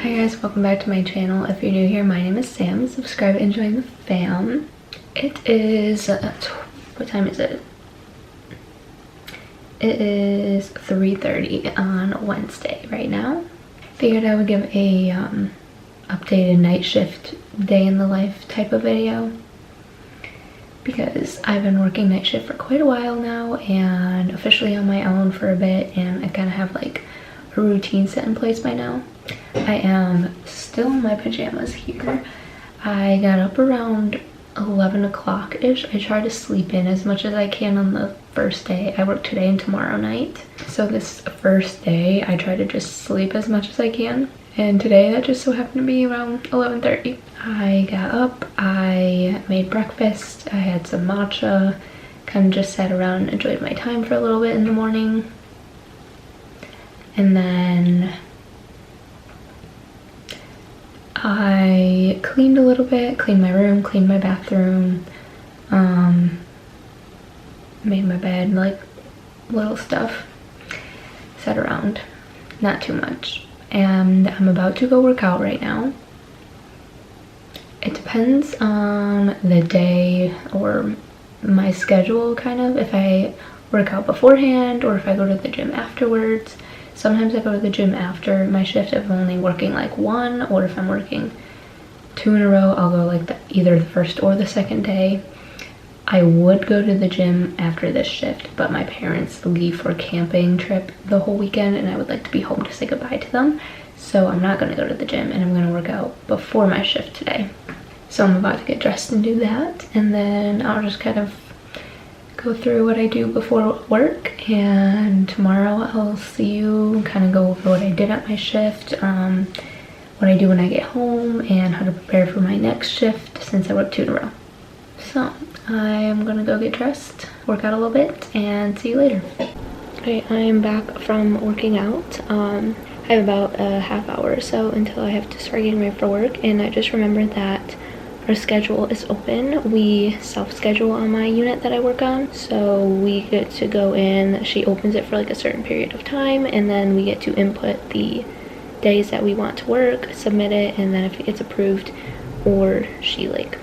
Hi guys, welcome back to my channel. If you're new here, my name is Sam. Subscribe and join the fam. It is, what time is it? It is 3:30 on Wednesday right now. Figured I would give a updated night shift day in the life type of video, because I've been working night shift for quite a while now and officially on my own for a bit, and I kind of have like a routine set in place by now. I am still in my pajamas here. I got up around 11 o'clock-ish. I try to sleep in as much as I can on the first day. I work today and tomorrow night. So this first day, I try to just sleep as much as I can. And today, that just so happened to be around 11:30. I got up, I made breakfast, I had some matcha, kind of just sat around and enjoyed my time for a little bit in the morning. And then I cleaned a little bit, cleaned my room, cleaned my bathroom, made my bed, like little stuff, sat around, not too much. And I'm about to go work out right now. It depends on the day or my schedule, kind of, if I work out beforehand or if I go to the gym afterwards. Sometimes I go to the gym after my shift if I'm only working like one, or if I'm working 2 in a row, I'll go like either the first or the second day. I would go to the gym after this shift, but my parents leave for a camping trip the whole weekend and I would like to be home to say goodbye to them. So I'm not going to go to the gym, and I'm going to work out before my shift today. So I'm about to get dressed and do that, and then I'll just kind of go through what I do before work, and tomorrow I'll see you, kind of go over what I did at my shift, what I do when I get home, and how to prepare for my next shift since I work 2 in a row. So I am gonna go get dressed, work out a little bit, and see you later. Okay, I am back from working out. I have about a half hour or so until I have to start getting ready for work, and I just remembered that our schedule is open. We self-schedule on my unit that I work on, so we get to go in, she opens it for like a certain period of time, and then we get to input the days that we want to work, submit it, and then if it gets approved, or she, like,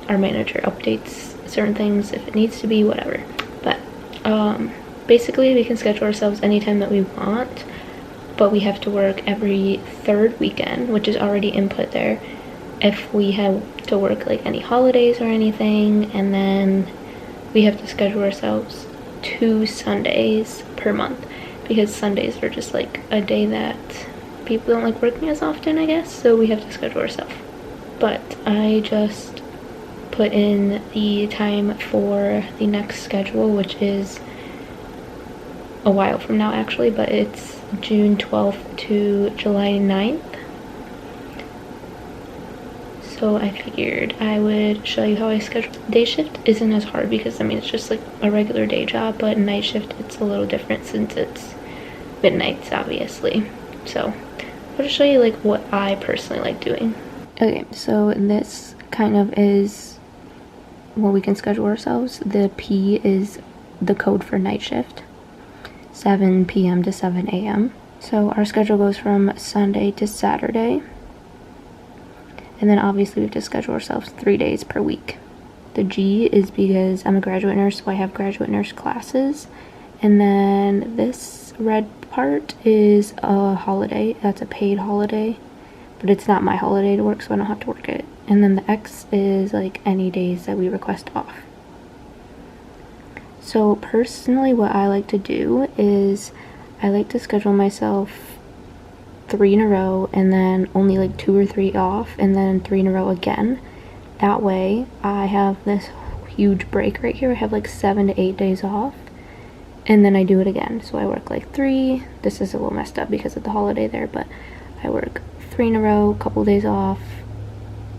our manager updates certain things if it needs to be, whatever. But basically we can schedule ourselves anytime that we want, but we have to work every 3rd weekend, which is already input there, if we have to work like any holidays or anything. And then we have to schedule ourselves 2 Sundays per month, because Sundays are just like a day that people don't like working as often, I guess, so we have to schedule ourselves. But I just put in the time for the next schedule, which is a while from now actually, but it's June 12th to July 9th. So I figured I would show you how I schedule. Day shift isn't as hard because, I mean, it's just like a regular day job, but night shift, it's a little different since it's midnights, obviously. So I'll just show you like what I personally like doing. Okay, so this kind of is what we can schedule ourselves. The P is the code for night shift, 7 p.m. to 7 a.m. So our schedule goes from Sunday to Saturday. And then obviously we have to schedule ourselves 3 days per week. The G is because I'm a graduate nurse, so I have graduate nurse classes. And then this red part is a holiday. That's a paid holiday, but it's not my holiday to work, so I don't have to work it. And then the X is like any days that we request off. So personally, what I like to do is I like to schedule myself 3 in a row, and then only like 2 or 3 off, and then 3 in a row again. That way I have this huge break right here. I have like 7 to 8 days off, and then I do it again. So I work like 3. This is a little messed up because of the holiday there, but I work 3 in a row, couple days off.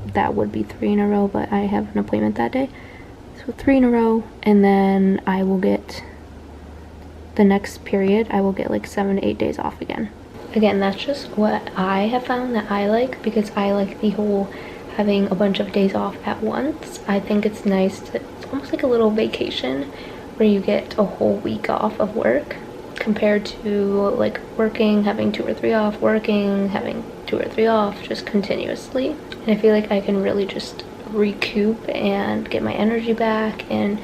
That would be 3 in a row, but I have an appointment that day. So 3 in a row, and then I will get the next period, I will get like 7 to 8 days off again. Again, that's just what I have found that I like, because I like the whole having a bunch of days off at once. I think it's nice to, it's almost like a little vacation where you get a whole week off of work, compared to like working, having 2 or 3 off, working, having 2 or 3 off, just continuously. And I feel like I can really just recoup and get my energy back and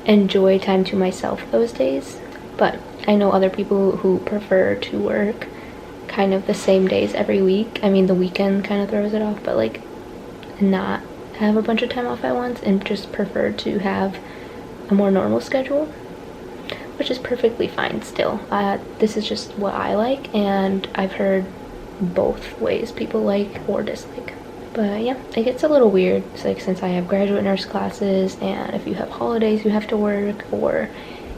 enjoy time to myself those days. But I know other people who prefer to work kind of the same days every week. I mean, the weekend kind of throws it off, but like not have a bunch of time off at once and just prefer to have a more normal schedule, which is perfectly fine still. This is just what I like, and I've heard both ways people like or dislike. But yeah, it gets a little weird. It's like, since I have graduate nurse classes, and if you have holidays you have to work, or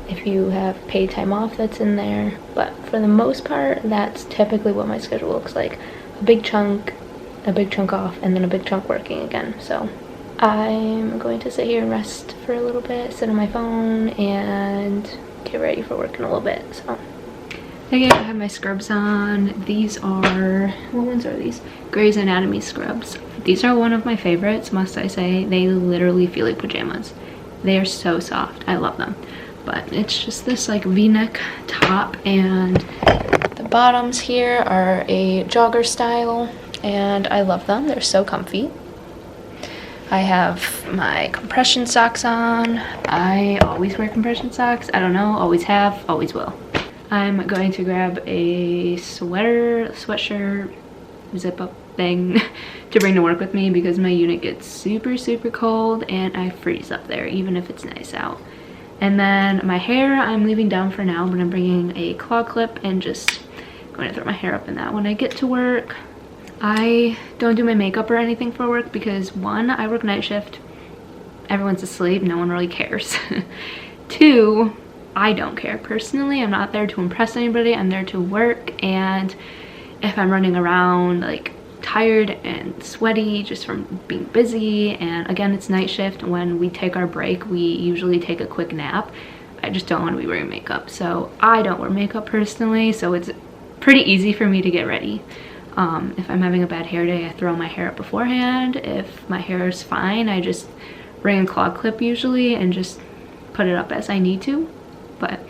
if you have paid time off, that's in there. But for the most part, that's typically what my schedule looks like. A big chunk off, and then a big chunk working again. So I'm going to sit here and rest for a little bit, sit on my phone, and get ready for work in a little bit. So again, I have my scrubs on. These are, what ones are these? Grey's Anatomy scrubs. These are one of my favorites, must I say. They literally feel like pajamas. They are so soft. I love them. But it's just this like v-neck top, and the bottoms here are a jogger style, and I love them. They're so comfy. I have my compression socks on. I always wear compression socks. I don't know, always have, always will. I'm going to grab a sweatshirt, zip up thing to bring to work with me, because my unit gets super cold and I freeze up there even if it's nice out. And then my hair I'm leaving down for now, but I'm bringing a claw clip and just going to throw my hair up in that when I get to work. I don't do my makeup or anything for work because 1, I work night shift, everyone's asleep, no one really cares. 2, I don't care personally. I'm not there to impress anybody, I'm there to work. And if I'm running around like tired and sweaty just from being busy, and again, it's night shift, when we take our break we usually take a quick nap, I just don't want to be wearing makeup. So I don't wear makeup personally, so it's pretty easy for me to get ready. If I'm having a bad hair day, I throw my hair up beforehand. If my hair is fine, I just bring a claw clip usually and just put it up as I need to. But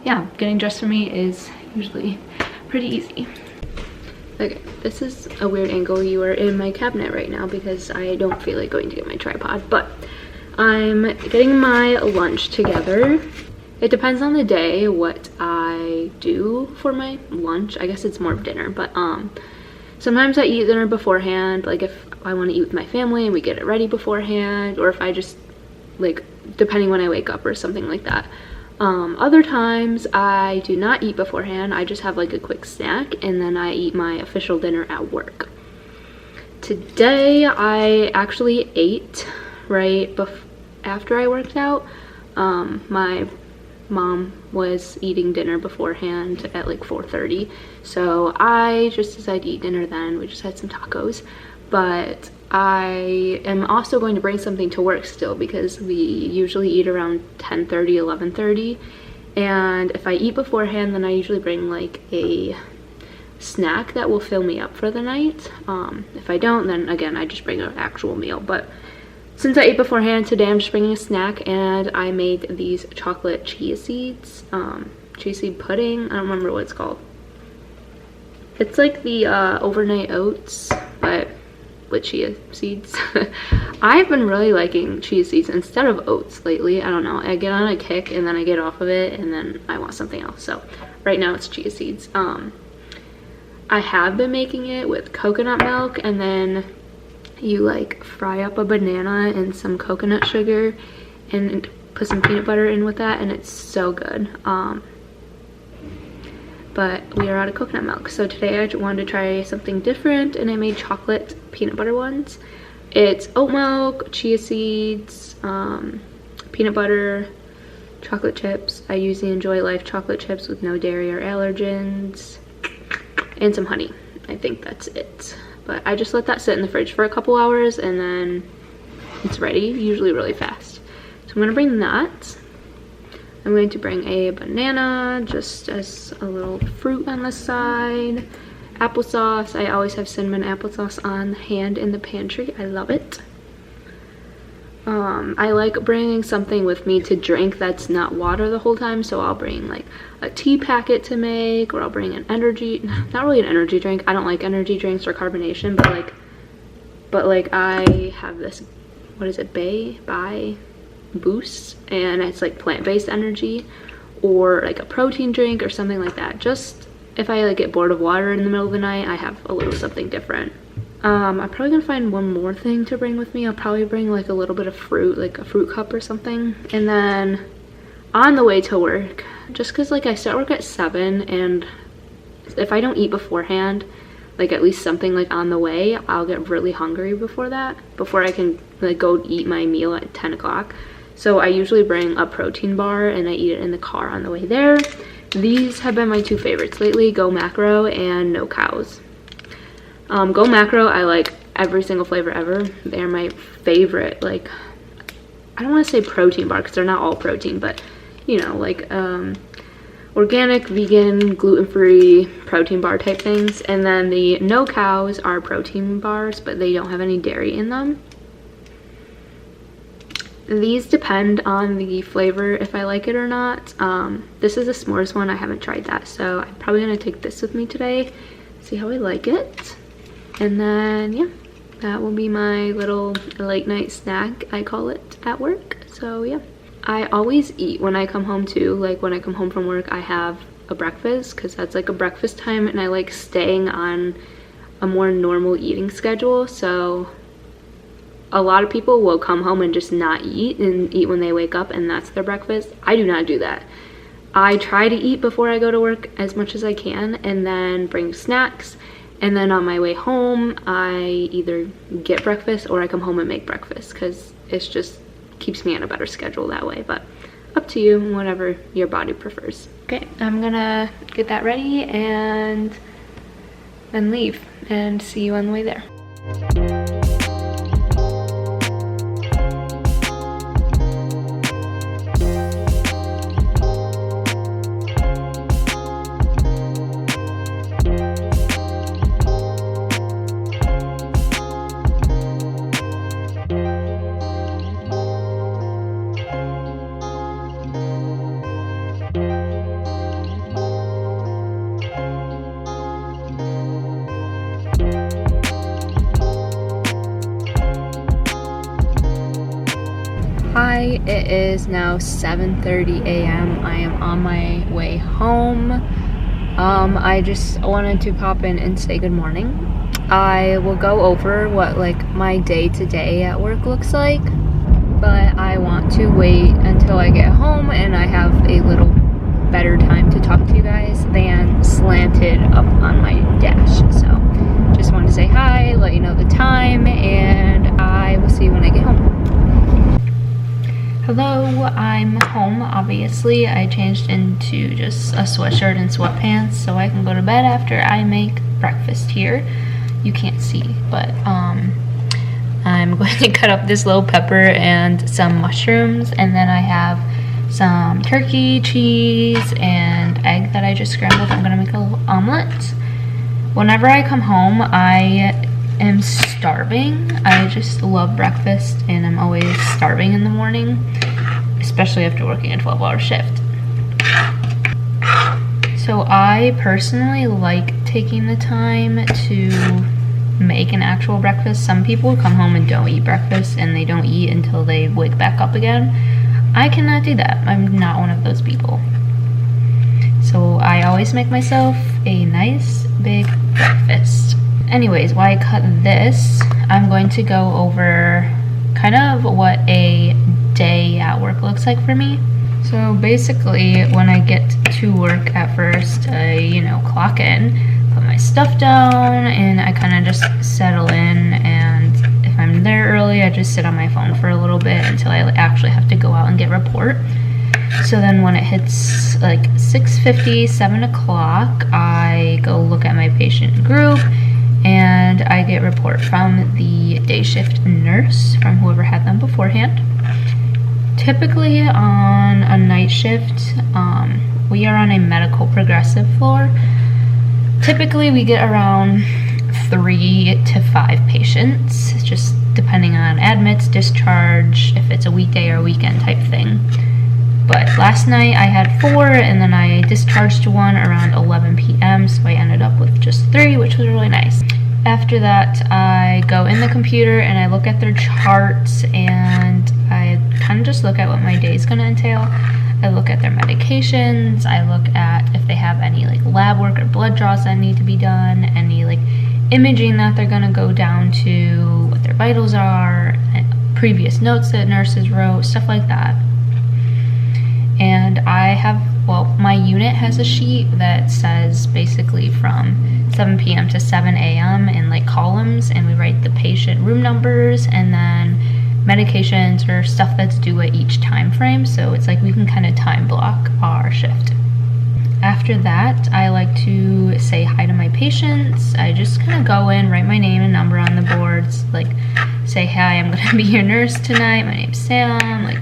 yeah, getting dressed for me is usually pretty easy. Okay, this is a weird angle. You are in my cabinet right now because I don't feel like going to get my tripod, but I'm getting my lunch together. It depends on the day what I do for my lunch. I guess it's more of dinner, but sometimes I eat dinner beforehand, like if I want to eat with my family and we get it ready beforehand, or if I just, like, depending when I wake up or something like that. Other times I do not eat beforehand. I just have like a quick snack and then I eat my official dinner at work. Today I actually ate right after I worked out. My mom was eating dinner beforehand at like 4:30, so I just decided to eat dinner then. We just had some tacos, but I am also going to bring something to work still because we usually eat around 10:30, 11:30, and if I eat beforehand then I usually bring like a snack that will fill me up for the night. If I don't, then again I just bring an actual meal. But since I ate beforehand, today I'm just bringing a snack, and I made these chocolate chia seeds, chia seed pudding. I don't remember what it's called. It's like the overnight oats, but with chia seeds. I've been really liking chia seeds instead of oats lately. I don't know, I get on a kick and then I get off of it and then I want something else. So right now it's chia seeds. I have been making it with coconut milk, and then you like fry up a banana and some coconut sugar and put some peanut butter in with that, and it's so good. But we are out of coconut milk, so today I wanted to try something different, and I made chocolate peanut butter ones. It's oat milk, chia seeds, peanut butter, chocolate chips. I use the Enjoy Life chocolate chips with no dairy or allergens, and some honey. I think that's it. But I just let that sit in the fridge for a couple hours and then it's ready, usually really fast. So I'm gonna bring that. I'm going to bring a banana just as a little fruit on the side. Applesauce. I always have cinnamon applesauce on hand in the pantry. I love it. I like bringing something with me to drink that's not water the whole time, so I'll bring like a tea packet to make, or I'll bring an energy, not really an energy drink, I don't like energy drinks or carbonation, but like I have this, what is it, Bai Boost, and it's like plant-based energy, or like a protein drink or something like that. Just if I like get bored of water in the middle of the night, I have a little something different. I'm probably gonna find one more thing to bring with me. I'll probably bring like a little bit of fruit, like a fruit cup or something. And then on the way to work, just because like I start work at 7, and if I don't eat beforehand, like at least something like on the way, I'll get really hungry before that, before I can like go eat my meal at 10 o'clock. So I usually bring a protein bar and I eat it in the car on the way there. These have been my 2 favorites lately, Go Macro and No Cows. Go Macro, I like every single flavor ever. They're my favorite, like, I don't want to say protein bar because they're not all protein, but you know, like organic, vegan, gluten-free protein bar type things. And then the No Cows are protein bars, but they don't have any dairy in them. These depend on the flavor if I like it or not. This is a s'mores one. I haven't tried that, so I'm probably gonna take this with me today, see how I like it. And then yeah, that will be my little late night snack, I call it, at work. So yeah, I always eat when I come home too. Like when I come home from work, I have a breakfast because that's like a breakfast time, and I like staying on a more normal eating schedule. So a lot of people will come home and just not eat and eat when they wake up, and that's their breakfast. I do not do that. I try to eat before I go to work as much as I can, and then bring snacks. And then on my way home, I either get breakfast or I come home and make breakfast, because it's just keeps me on a better schedule that way. But up to you, whatever your body prefers. Okay, I'm gonna get that ready and then leave and see you on the way there. Hi, it is now 7:30 a.m. I am on my way home. I just wanted to pop in and say good morning. I will go over what like my day-to-day at work looks like, but I want to wait until I get home and I have a little better time to talk to you guys than slanted up on my dash. So just wanted to say hi, let you know the time, and I will see you when I get home. Hello, I'm home. Obviously I changed into just a sweatshirt and sweatpants so I can go to bed after I make breakfast here. You can't see, but I'm going to cut up this little pepper and some mushrooms, and then I have some turkey, cheese, and egg that I just scrambled. I'm gonna make a little omelet. Whenever I come home, I am starving. I just love breakfast, and I'm always starving in the morning, especially after working a 12-hour shift. So I personally like taking the time to make an actual breakfast. Some people come home and don't eat breakfast, and they don't eat until they wake back up again. I cannot do that. I'm not one of those people. So I always make myself a nice big breakfast. Anyways, while I cut this, I'm going to go over kind of what a day at work looks like for me. So basically, when I get to work at first, I, clock in, put my stuff down, and I kind of just settle in. And if I'm there early, I just sit on my phone for a little bit until I actually have to go out and get a report. So then when it hits like 6:50, 7 o'clock, I go look at my patient group, and I get a report from the day shift nurse, from whoever had them beforehand. Typically on a night shift, we are on a medical progressive floor. Typically we get around 3 to 5 patients. It just depending on admits, discharge, if it's a weekday or weekend type thing. But last night I had 4, and then I discharged one around 11 p.m. so I ended up with just 3, which was really nice. After that, I go in the computer and I look at their charts, and I kind of just look at what my day is going to entail. I look at their medications, I look at if they have any like lab work or blood draws that need to be done, any like imaging that they're going to go down to, what their vitals are, previous notes that nurses wrote, stuff like that. And I have, well, my unit has a sheet that says basically from 7 p.m. to 7 a.m. in like columns, and we write the patient room numbers and then medications or stuff that's due at each time frame. So it's like we can kind of time block our shift. After that, I like to say hi to my patients. I just kind of go in, write my name and number on the boards, like say, hi, I'm going to be your nurse tonight. My name's Sam. Like,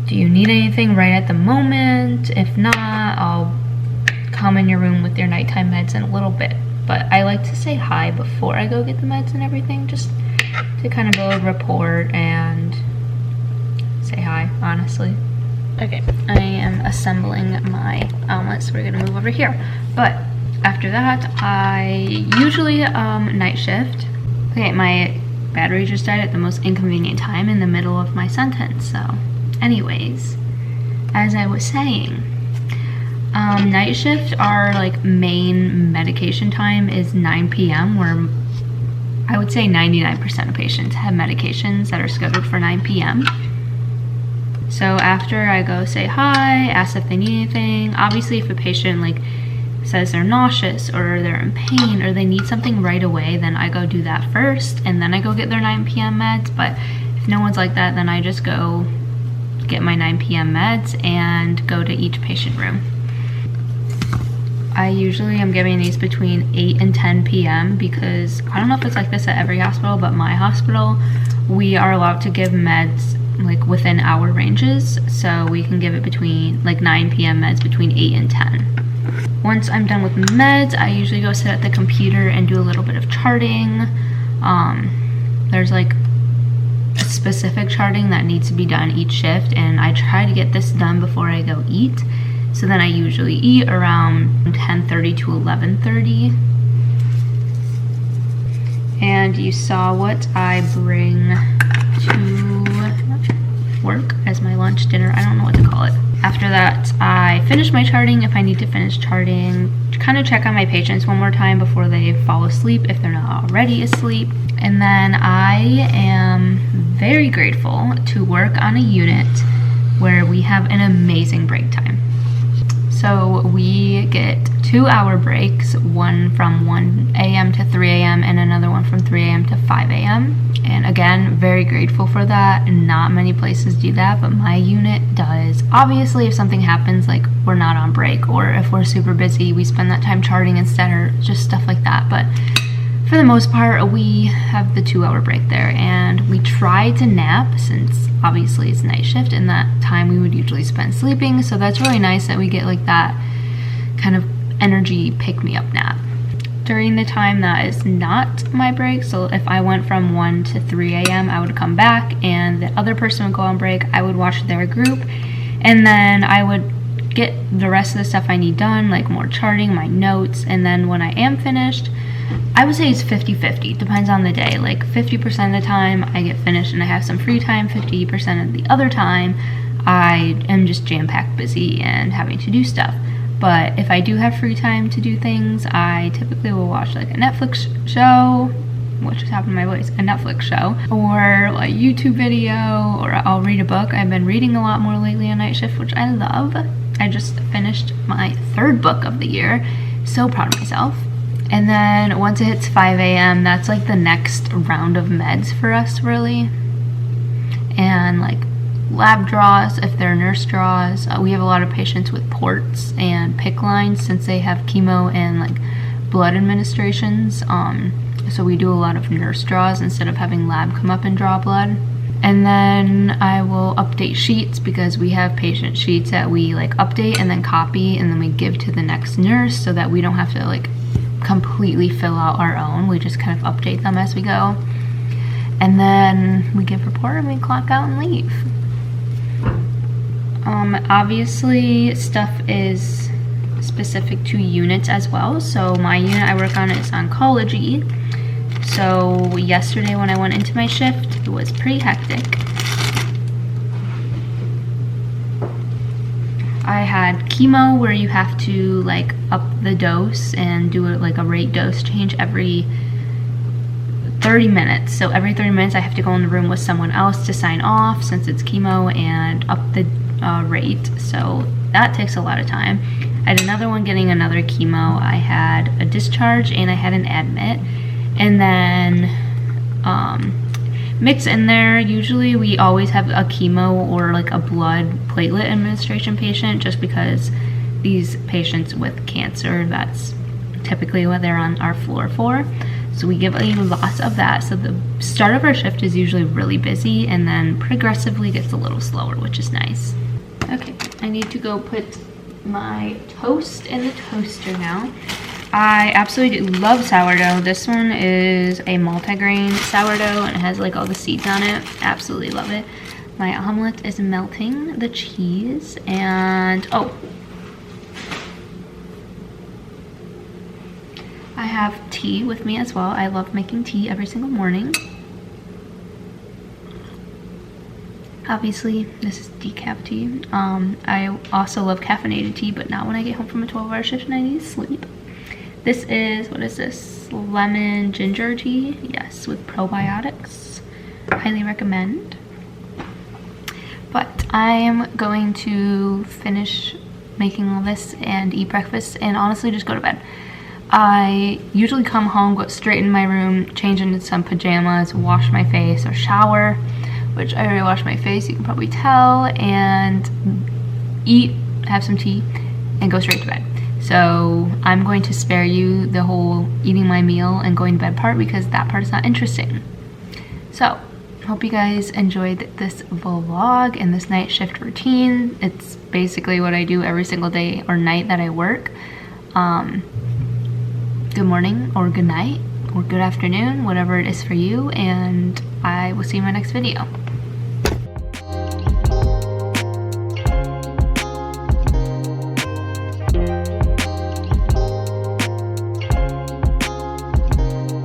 do you need anything right at the moment? If not, I'll come in your room with your nighttime meds in a little bit. But I like to say hi before I go get the meds and everything, just to kind of build rapport and say hi, honestly. Okay, I am assembling my omelets, so we're gonna move over here. But after that, I usually night shift. Okay, my battery just died at the most inconvenient time in the middle of my sentence, so anyways, as I was saying, night shift, our like main medication time is 9 p.m. where I would say 99% of patients have medications that are scheduled for 9 p.m. So after I go say hi, ask if they need anything. Obviously if a patient like says they're nauseous or they're in pain or they need something right away, then I go do that first and then I go get their 9 p.m. meds. But if no one's like that, then I just go get my 9 p.m. meds and go to each patient room. I usually am giving these between 8 and 10 p.m. because I don't know if it's like this at every hospital, but my hospital, we are allowed to give meds like within hour ranges. So we can give it between like 9 p.m. meds between 8 and 10. Once I'm done with meds, I usually go sit at the computer and do a little bit of charting. There's like a specific charting that needs to be done each shift, and I try to get this done before I go eat. So then I usually eat around 10:30 to 11:30. And you saw what I bring to work as my lunch, dinner, I don't know what to call it. After that, I finish my charting if I need to finish charting, kind of check on my patients one more time before they fall asleep if they're not already asleep. And then I am very grateful to work on a unit where we have an amazing break time. So we get 2-hour breaks, one from 1 a.m. to 3 a.m. and another one from 3 a.m. to 5 a.m. And again, very grateful for that. Not many places do that, but my unit does. Obviously, if something happens, like we're not on break, or if we're super busy, we spend that time charting instead, or just stuff like that. But for the most part, we have the 2-hour break there, and we try to nap since obviously it's night shift, and that time we would usually spend sleeping. So that's really nice that we get like that kind of energy pick-me-up nap. During the time that is not my break, so if I went from 1 to 3 a.m., I would come back and the other person would go on break. I would watch their group, and then I would get the rest of the stuff I need done, like more charting, my notes, and then when I am finished, I would say it's 50-50, depends on the day. Like 50% of the time I get finished and I have some free time, 50% of the other time I am just jam-packed busy and having to do stuff. But if I do have free time to do things, I typically will watch like a Netflix show, what just happened to my voice, a Netflix show, or a YouTube video, or I'll read a book. I've been reading a lot more lately on night shift, which I love. I just finished my 3rd book of the year, so proud of myself. And then once it hits 5 a.m., that's like the next round of meds for us, really. And like lab draws, if they're nurse draws. We have a lot of patients with ports and PICC lines since they have chemo and like blood administrations. So we do a lot of nurse draws instead of having lab come up and draw blood. And then I will update sheets because we have patient sheets that we like update and then copy and then we give to the next nurse so that we don't have to like completely fill out our own. We just kind of update them as we go. And then we give report and we clock out and leave. Obviously stuff is specific to units as well. So my unit I work on is oncology. So yesterday when I went into my shift, it was pretty hectic. I had chemo where you have to like up the dose and do it like a rate dose change every 30 minutes. So every 30 minutes I have to go in the room with someone else to sign off since it's chemo and up the rate. So that takes a lot of time. I had another one getting another chemo. I had a discharge and I had an admit. And then mix in there, usually we always have a chemo or like a blood platelet administration patient, just because these patients with cancer, that's typically what they're on our floor for. So we give lots of that. So the start of our shift is usually really busy and then progressively gets a little slower, which is nice. Okay, I need to go put my toast in the toaster now. I absolutely love sourdough. This one is a multigrain sourdough and it has like all the seeds on it. Absolutely love it. My omelet is melting, the cheese, and oh, I have tea with me as well. I love making tea every single morning. Obviously, this is decaf tea. I also love caffeinated tea, but not when I get home from a 12-hour shift and I need to sleep. This is, what is this? Lemon ginger tea. Yes, with probiotics. Highly recommend. But I am going to finish making all this and eat breakfast and honestly just go to bed. I usually come home, go straight in my room, change into some pajamas, wash my face or shower, which I already washed my face, you can probably tell, and eat, have some tea, and go straight to bed. So I'm going to spare you the whole eating my meal and going to bed part because that part is not interesting. So hope you guys enjoyed this vlog and this night shift routine. It's basically what I do every single day or night that I work. Good morning or good night or good afternoon, whatever it is for you, and I will see you in my next video.